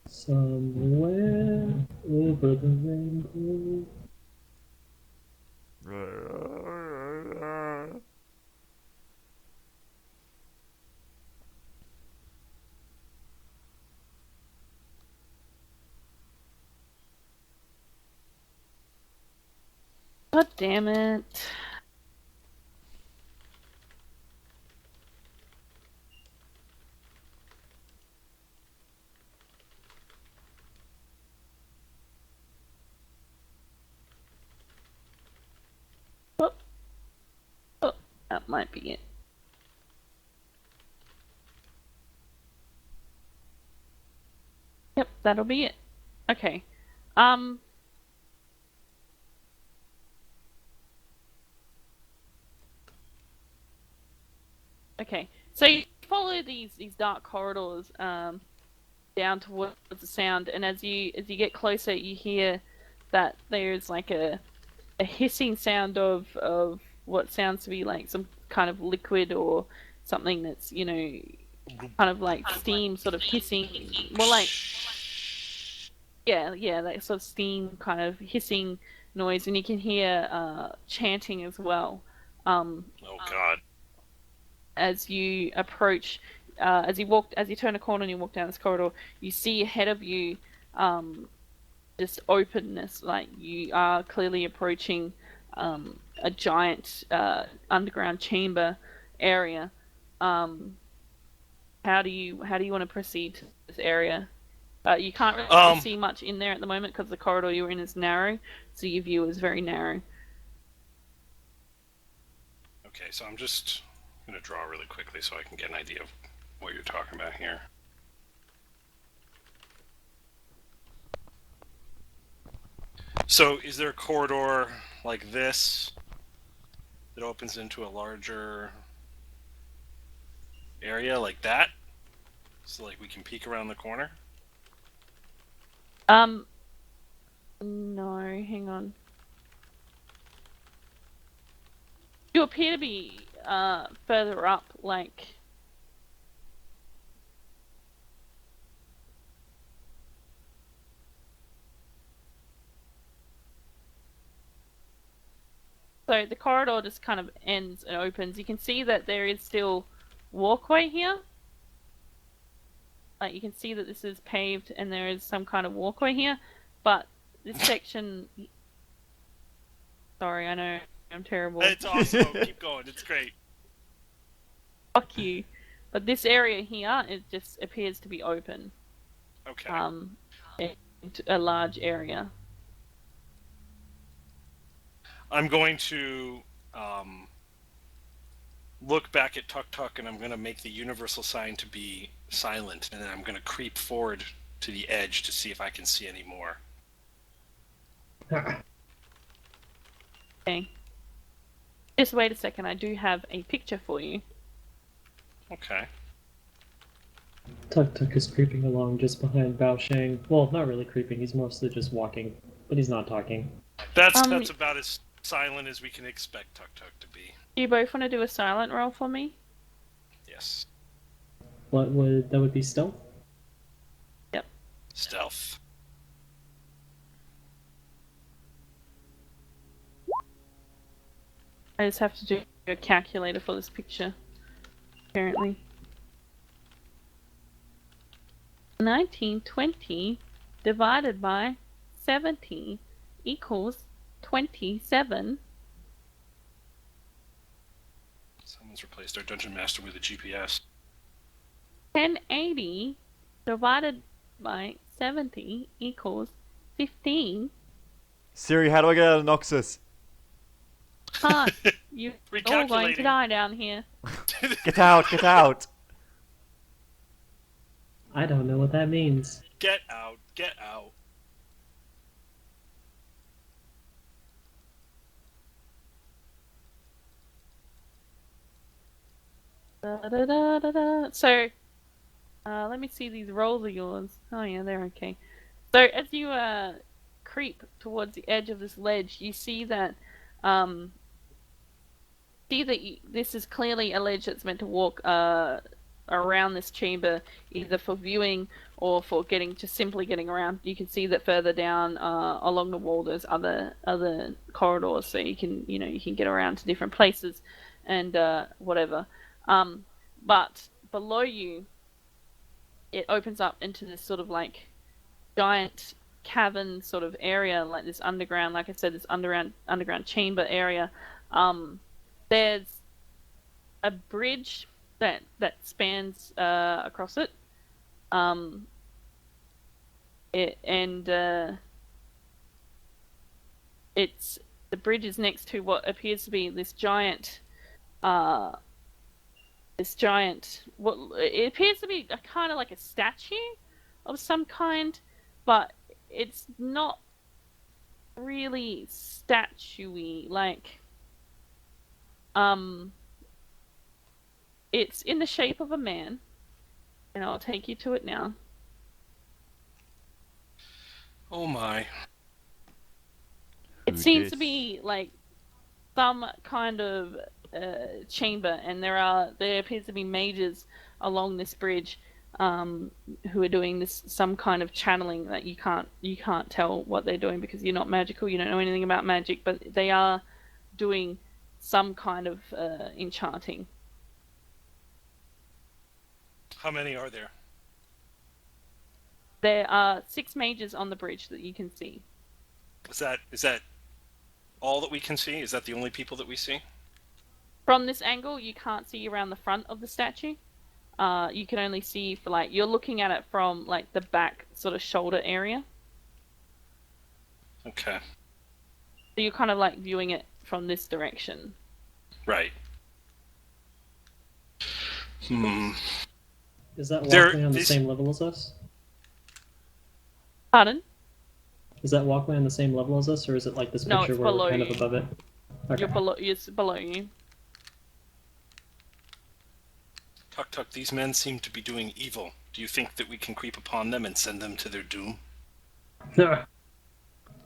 Speaker 4: Somewhere over the rainbow.
Speaker 3: God damn it. Oh, that might be it. Yep, that'll be it. Okay. Okay, so you follow these dark corridors. down towards the sound, and as you get closer, you hear that there's like a hissing sound of what sounds to be like some kind of liquid or something that's, you know, kind of like steam sort of hissing, more like, yeah, that sort of steam kind of hissing noise, and you can hear chanting as well.
Speaker 2: Oh God.
Speaker 3: As you approach, as you turn a corner and you walk down this corridor, you see ahead of you just openness, like you are clearly approaching a giant underground chamber area. How do you want to proceed to this area? You can't really see much in there at the moment because the corridor you're in is narrow, so your view is very narrow.
Speaker 2: Okay, so I'm just going to draw really quickly so I can get an idea of what you're talking about here. So is there a corridor like this that opens into a larger area like that? So like we can peek around the corner?
Speaker 3: No, hang on. You appear to be further up, like... So the corridor just kind of ends and opens. You can see that there is still walkway here. Like you can see that this is paved and there is some kind of walkway here, but this section... Sorry, I know I'm terrible.
Speaker 2: It's awesome. Keep going. It's great.
Speaker 3: Fuck you. But this area here, it just appears to be open.
Speaker 2: Okay.
Speaker 3: A large area.
Speaker 2: I'm going to look back at Tuk Tuk and I'm going to make the universal sign to be silent, and then I'm going to creep forward to the edge to see if I can see any more.
Speaker 3: Okay. Just wait a second, I do have a picture for you.
Speaker 2: Okay.
Speaker 4: Tuk Tuk is creeping along just behind Bao Shang. Well, not really creeping, he's mostly just walking, but he's not talking.
Speaker 2: That's about as silent as we can expect Tuk Tuk to be.
Speaker 3: Do you both want to do a silent roll for me?
Speaker 2: Yes.
Speaker 4: What would that be stealth?
Speaker 3: Yep.
Speaker 2: Stealth.
Speaker 3: I just have to do a calculator for this picture, apparently. 1920 divided by 70 equals 27.
Speaker 2: Someone's replaced our dungeon master with a GPS.
Speaker 3: 1080 divided by 70 equals 15.
Speaker 1: Siri, how do I get out of Noxus?
Speaker 3: Can't. You're all going to die down here.
Speaker 1: Get out, get out!
Speaker 4: I don't know what that means.
Speaker 2: Get out, get out.
Speaker 3: So, let me see these rolls of yours. Oh yeah, they're okay. So as you creep towards the edge of this ledge, you see that this is clearly a ledge that's meant to walk around this chamber, either for viewing or for simply getting around. You can see that further down along the wall there's other corridors, so you can get around to different places and whatever. But below you, it opens up into this sort of like giant cavern sort of area, like this underground, like I said, this underground chamber area. There's a bridge that spans across it. The bridge is next to what appears to be this giant what it appears to be a kind of like a statue of some kind, but it's not really statuey. Like, it's in the shape of a man, and I'll take you to it now.
Speaker 2: Oh my.
Speaker 3: It
Speaker 1: Who
Speaker 3: seems to
Speaker 1: dis?
Speaker 3: be like some kind of chamber, and there appears to be mages along this bridge, um, who are doing this some kind of channeling that you can't tell what they're doing because you're not magical, you don't know anything about magic, but they are doing some kind of enchanting.
Speaker 2: How many are there?
Speaker 3: There are 6 mages on the bridge that you can see.
Speaker 2: Is that all that we can see? Is that the only people that we see?
Speaker 3: From this angle, you can't see around the front of the statue. You can only see for like you're looking at it from like the back sort of shoulder area.
Speaker 2: Okay.
Speaker 3: So you're kind of like viewing it from this direction.
Speaker 2: Right. Hmm.
Speaker 4: Is that
Speaker 2: There-
Speaker 4: walkway on the
Speaker 2: this-
Speaker 4: same level as us?
Speaker 3: Pardon?
Speaker 4: Is that walkway on the same level as us, or is it like this
Speaker 3: No,
Speaker 4: picture
Speaker 3: it's
Speaker 4: where
Speaker 3: below
Speaker 4: we're kind
Speaker 3: you.
Speaker 4: of above it? Okay.
Speaker 3: It's below you.
Speaker 2: Tuk Tuk, these men seem to be doing evil. Do you think that we can creep upon them and send them to their doom?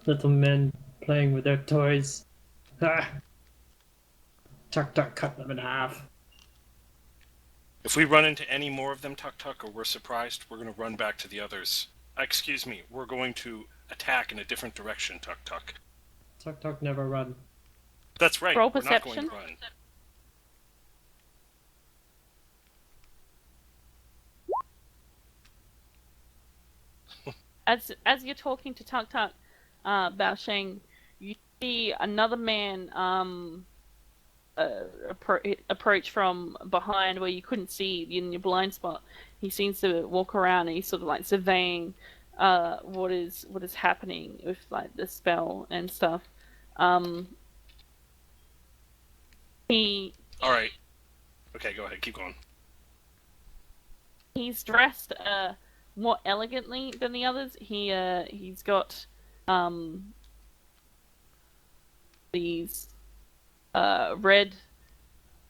Speaker 4: Little men playing with their toys. Ah. Tuck Tuck cut them in half.
Speaker 2: If we run into any more of them, Tuk Tuk, or we're surprised, we're going to run back to the others. Excuse me, we're going to attack in a different direction, Tuk Tuk.
Speaker 4: Tuck Tuck never run.
Speaker 2: That's right,
Speaker 3: Roll
Speaker 2: we're not going
Speaker 3: perception.
Speaker 2: to run.
Speaker 3: As you're talking to Tuk Tuk, Baosheng, you see another man approach from behind where you couldn't see in your blind spot. He seems to walk around and he's sort of like surveying what is happening with like the spell and stuff. He
Speaker 2: Alright. Okay, go ahead, keep going.
Speaker 3: He's dressed more elegantly than the others. He's got these red,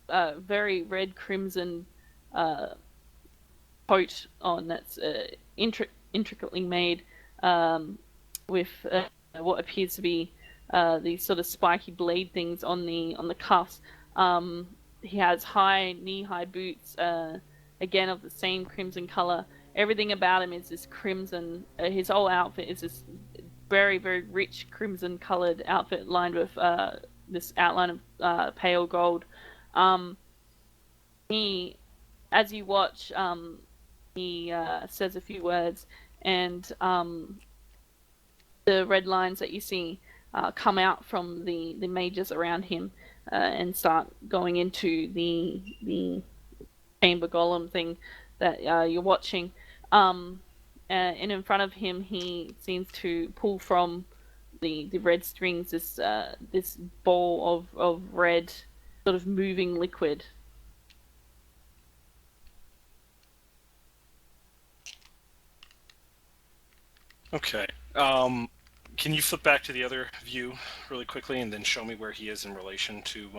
Speaker 3: very red crimson coat on that's intricately made with what appears to be these sort of spiky blade things on the cuffs. He has knee-high boots, again of the same crimson color. Everything about him is this crimson. His whole outfit is this very, very rich crimson colored outfit lined with this outline of pale gold. He, as you watch, he says a few words, and the red lines that you see come out from the mages around him and start going into the chamber golem thing that you're watching. And in front of him, he seems to pull from the red strings this ball of red, sort of moving liquid.
Speaker 2: Okay. Can you flip back to the other view really quickly and then show me where he is in relation to,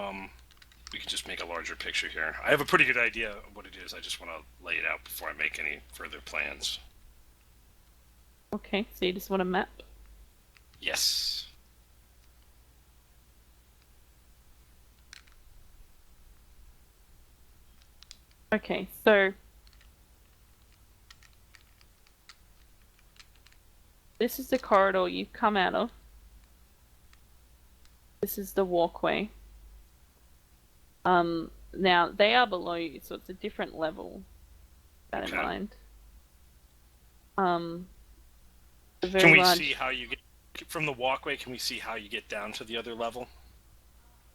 Speaker 2: we can just make a larger picture here. I have a pretty good idea of what it is. I just want to lay it out before I make any further plans.
Speaker 3: Okay, so you just want a map?
Speaker 2: Yes.
Speaker 3: Okay, so this is the corridor you've come out of. This is the walkway. Now they are below you, so it's a different level. Keep that in mind. The very
Speaker 2: Can we
Speaker 3: large...
Speaker 2: see how you get from the walkway? Can we see how you get down to the other level?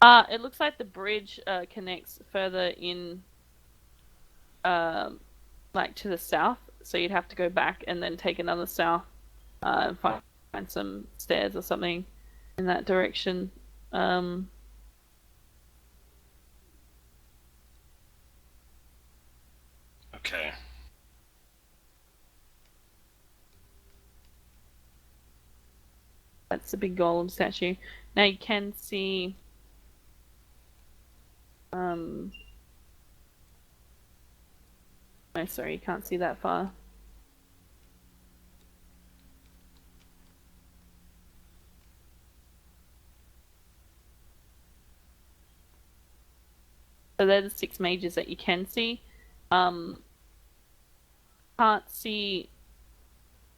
Speaker 3: It looks like the bridge connects further in, like to the south. So you'd have to go back and then take another south, and find some stairs or something in that direction.
Speaker 2: Okay.
Speaker 3: That's the big golem statue. Now you can see oh, sorry, you can't see that far. So they're the 6 mages that you can see. Can't see.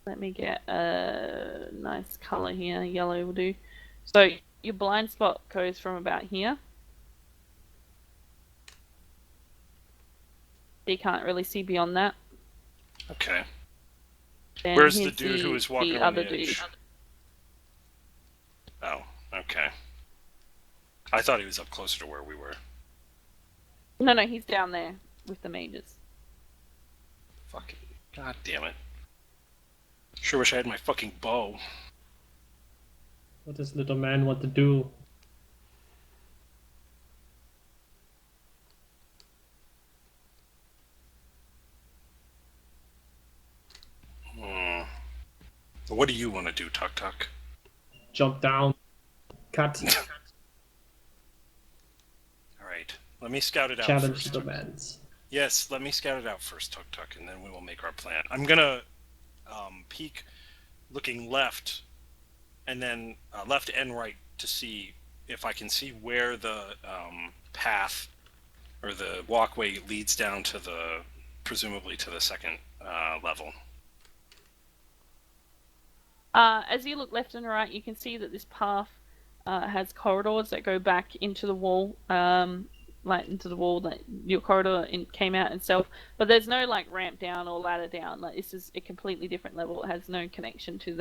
Speaker 3: Let me get a nice color here. Yellow will do. So your blind spot goes from about here. You can't really see beyond that.
Speaker 2: Okay.
Speaker 3: Then
Speaker 2: Where's the
Speaker 3: here's
Speaker 2: dude who was walking around
Speaker 3: other
Speaker 2: the edge?
Speaker 3: dude.
Speaker 2: Oh, okay. I thought he was up closer to where we were.
Speaker 3: No, he's down there with the mages.
Speaker 2: Fucking. God damn it. Sure wish I had my fucking bow.
Speaker 4: What does little man want to do?
Speaker 2: Hmm. What do you want to do, Tuk Tuk?
Speaker 4: Jump down. Cut.
Speaker 2: Alright. Let me scout it out
Speaker 4: Challenge
Speaker 2: first.
Speaker 4: demands.
Speaker 2: Yes, let me scout it out first, Tuk Tuk, and then we will make our plan. I'm gonna peek looking left, and then left and right to see if I can see where the path or the walkway leads down to the, presumably to the second level.
Speaker 3: As you look left and right, you can see that this path has corridors that go back into the wall, like into the wall that your corridor came out itself. But there's no like ramp down or ladder down. Like this is a completely different level. It has no connection to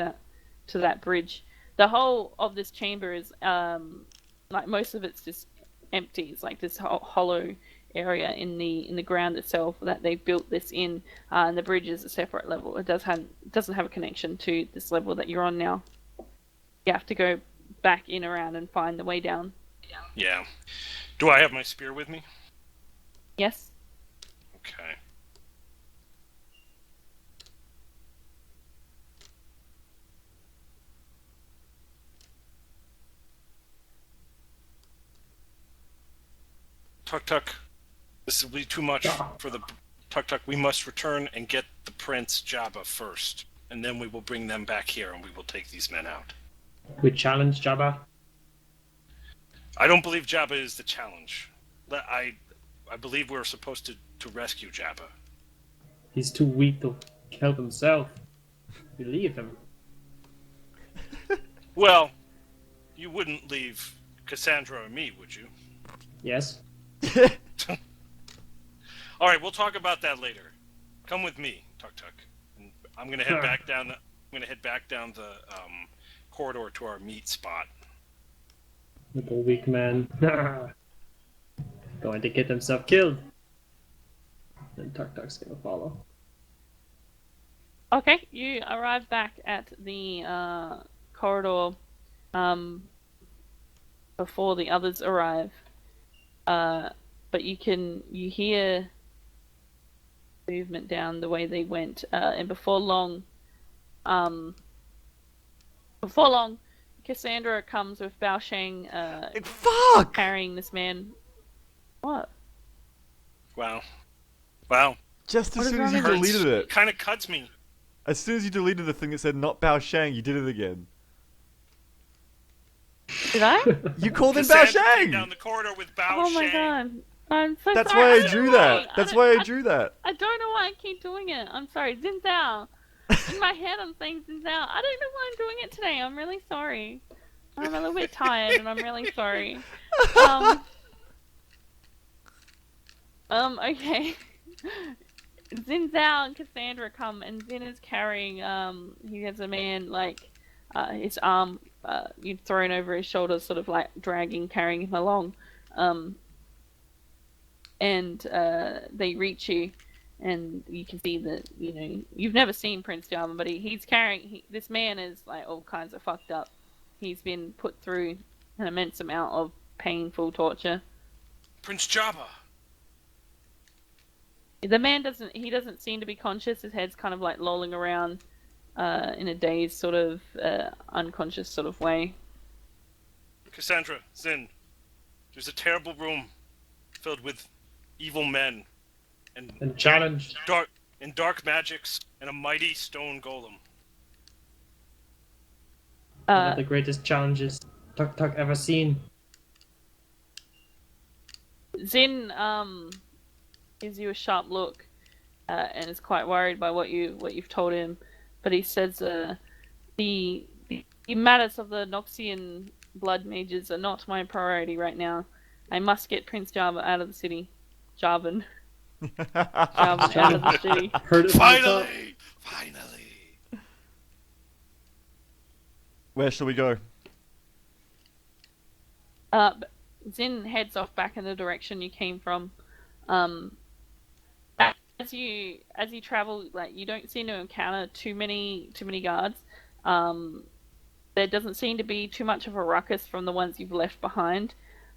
Speaker 3: that bridge. The whole of this chamber is like most of it's just empty. It's like this hollow area in the ground itself that they've built this in, and the bridge is a separate level. It doesn't have a connection to this level that you're on now. You have to go back in around and find the way down.
Speaker 2: Yeah. Do I have my spear with me?
Speaker 3: Yes.
Speaker 2: Okay. Tuk Tuk, this will be too much for the Tuk Tuk. We must return and get the Prince Jabba first, and then we will bring them back here and we will take these men out.
Speaker 4: We challenge Jabba.
Speaker 2: I don't believe Jabba is the challenge. I believe we're supposed to rescue Jabba.
Speaker 4: He's too weak to help himself. Believe him.
Speaker 2: Well, you wouldn't leave Cassandra or me, would you?
Speaker 4: Yes.
Speaker 2: All right, we'll talk about that later. Come with me, Tuk Tuk. And I'm gonna head back down. I'm gonna head back down the corridor to our meet spot.
Speaker 4: Little weak man. Going to get himself killed. Then Tuk Tuk's gonna follow.
Speaker 3: Okay, you arrive back at the corridor before the others arrive. But you hear movement down the way they went, and before long, Cassandra comes with Bao Sheng,
Speaker 1: Fuck!
Speaker 3: carrying this man. What?
Speaker 2: Wow.
Speaker 1: Just
Speaker 3: What
Speaker 1: as
Speaker 3: is
Speaker 1: soon as
Speaker 3: wrong
Speaker 1: you
Speaker 3: with
Speaker 1: deleted it.
Speaker 2: Kind of cuts me.
Speaker 1: As soon as you deleted the thing that said not Bao Shang, you did it again.
Speaker 3: Did I?
Speaker 1: You called him Bao
Speaker 2: Cassandra came down
Speaker 1: Shang!
Speaker 2: the corridor with Bao
Speaker 3: Oh my
Speaker 2: Shang.
Speaker 3: god. I'm so
Speaker 1: That's
Speaker 3: sorry.
Speaker 1: why I
Speaker 3: don't
Speaker 1: drew
Speaker 3: know
Speaker 1: that.
Speaker 3: why.
Speaker 1: That's why I drew that.
Speaker 3: I don't know why I keep doing it. I'm sorry. Xin Zhao. In my head, I'm saying Xin Zhao. I don't know why I'm doing it today. I'm really sorry. I'm a little bit tired, and I'm really sorry. Okay. Xin Zhao and Cassandra come, and Xin is carrying, he has a man, like, his arm, thrown over his shoulder, sort of like dragging, carrying him along. And they reach you, and you can see that, you've never seen Prince Jabba, but he's carrying, this man is like all kinds of fucked up. He's been put through an immense amount of painful torture.
Speaker 2: Prince Jabba.
Speaker 3: The man doesn't seem to be conscious. His head's kind of like lolling around in a dazed sort of unconscious sort of way.
Speaker 2: Cassandra, Xin, there's a terrible room filled with evil men
Speaker 4: And challenge.
Speaker 2: dark magics and a mighty stone golem.
Speaker 4: One of the greatest challenges Tuk Tuk ever seen.
Speaker 3: Zin gives you a sharp look and is quite worried by what you've told him, but he says the matters of the Noxian blood mages are not my priority right now. I must get Prince Java out of the city. Jarvan. Jarvan out of the city.
Speaker 4: Heard it from the top.
Speaker 2: Finally.
Speaker 1: Where shall we go?
Speaker 3: Zin heads off back in the direction you came from. As you travel, like you don't seem to encounter too many guards. There doesn't seem to be too much of a ruckus from the ones you've left behind.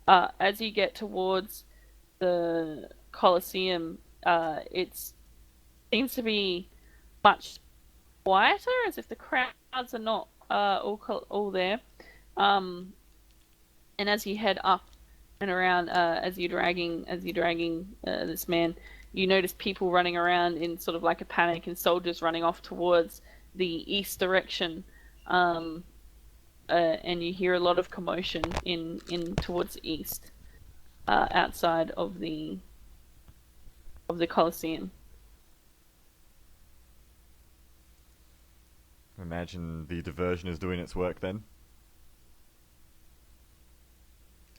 Speaker 3: As you get towards the Colosseum, it seems to be much quieter, as if the crowds are not all there. And as you head up and around, as you're dragging this man, you notice people running around in sort of like a panic, and soldiers running off towards the east direction. And you hear a lot of commotion in towards the east, outside of the Colosseum.
Speaker 1: Imagine the diversion is doing its work then.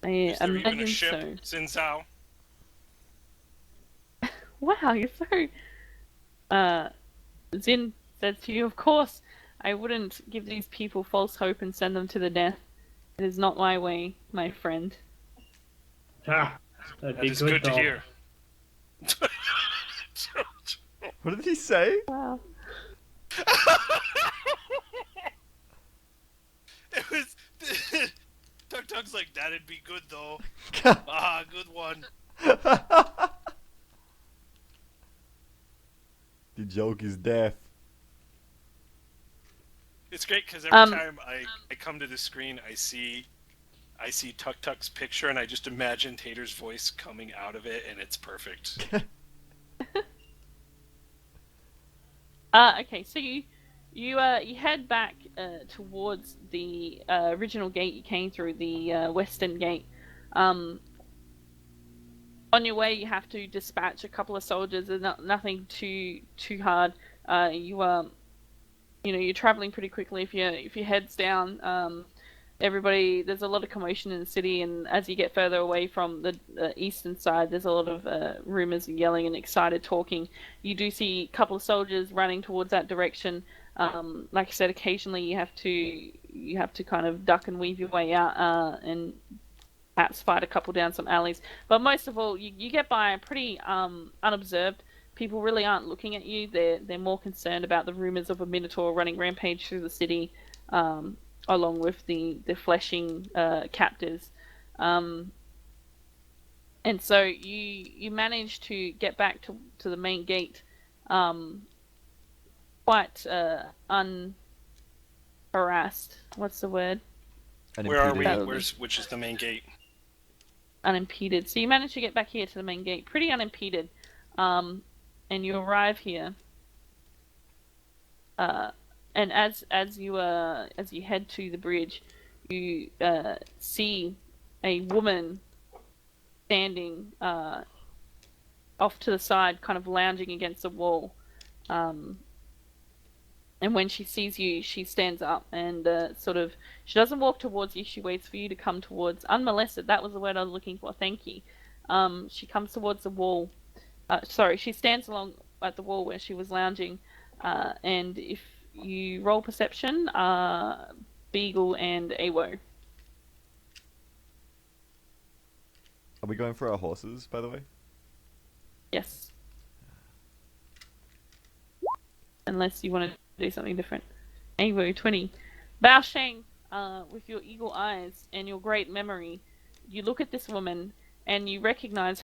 Speaker 3: I
Speaker 2: Is there even a
Speaker 3: imagine
Speaker 2: ship?
Speaker 3: so.
Speaker 2: Sinzao.
Speaker 3: Wow, you're so. Zin says to you, "Of course, I wouldn't give these people false hope and send them to the death. It is not my way, my friend."
Speaker 4: Ha! That'd
Speaker 2: That
Speaker 4: be
Speaker 2: is
Speaker 4: good,
Speaker 2: good to
Speaker 4: though.
Speaker 2: hear.
Speaker 1: What did he say?
Speaker 3: Wow.
Speaker 2: It was. Tug Tug's like, that'd be good though. Good one.
Speaker 1: The joke is death.
Speaker 2: It's great because every time I come to the screen, I see Tuk Tuk's picture, and I just imagine Tater's voice coming out of it, and it's perfect.
Speaker 3: Okay, so you head back towards the original gate you came through, the western gate. On your way, you have to dispatch a couple of soldiers. There's nothing too hard. You're traveling pretty quickly. If your head's down, there's a lot of commotion in the city, and as you get further away from the eastern side, there's a lot of rumors and yelling and excited talking. You do see a couple of soldiers running towards that direction. Like I said, occasionally you have to kind of duck and weave your way out, and perhaps fight a couple down some alleys. But most of all, you get by pretty unobserved. People really aren't looking at you. They're more concerned about the rumors of a minotaur running rampage through the city, along with the fleshing captives. And so you manage to get back to the main gate, quite unharassed. What's the word?
Speaker 2: Where are we?
Speaker 1: Unimpeded.
Speaker 2: Which is the main gate?
Speaker 3: Unimpeded. So you manage to get back here to the main gate, pretty unimpeded, and you arrive here. And as you head to the bridge, you see a woman standing off to the side, kind of lounging against a wall. And when she sees you, she stands up and she doesn't walk towards you. She waits for you to come towards, unmolested. That was the word I was looking for. Thank you. She comes towards the wall. She stands along at the wall where she was lounging. And if you roll perception, Beagle and Awo.
Speaker 1: Are we going for our horses, by the way?
Speaker 3: Yes. Unless you want to do something different. Awo, 20. Bao Sheng, with your eagle eyes and your great memory, you look at this woman and you recognize